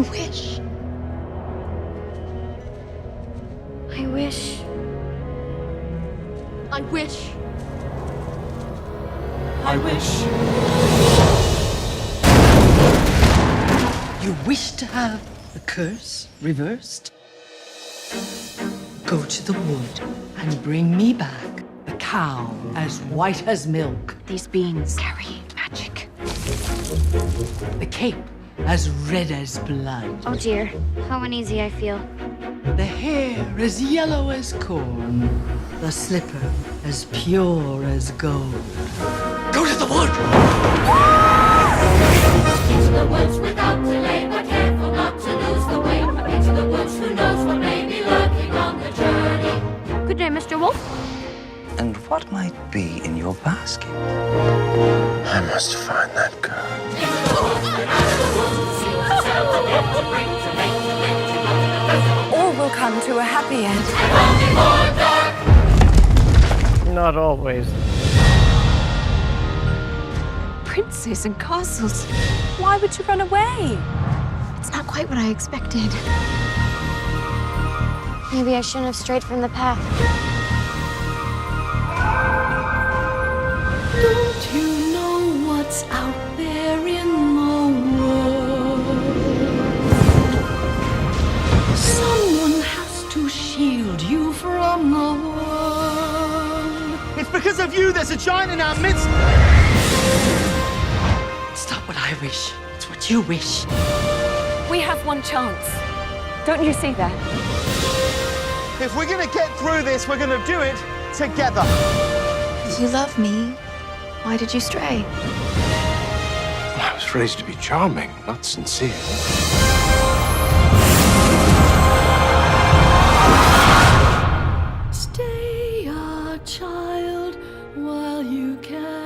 wish. I wish. I wish. I wish. You wish to have the curse reversed? Go to the wood and bring me back a cow as white as milk. These beans carry magic. The cape as red as blood. Oh dear, how uneasy I feel. The hair as yellow as corn. The slipper as pure as gold. Go to the wood! Into the woods without delay, but careful not to lose the way. Into the woods, who knows what may be lurking on the journey. Good day, Mr. Wolf. And what might be in your basket? I must find that girl. All will come to a happy end. Not always. Princes and castles. Why would you run away? It's not quite what I expected. Maybe I shouldn't have strayed from the path. Don't you know what's out there in the world? Someone has to shield you from the world. It's because of you there's a giant in our midst. It's not what I wish, it's what you wish. We have one chance. Don't you see that? If we're gonna get through this, we're gonna do it together. You love me. Why did you stray? I was raised to be charming, not sincere. Stay a child while you can.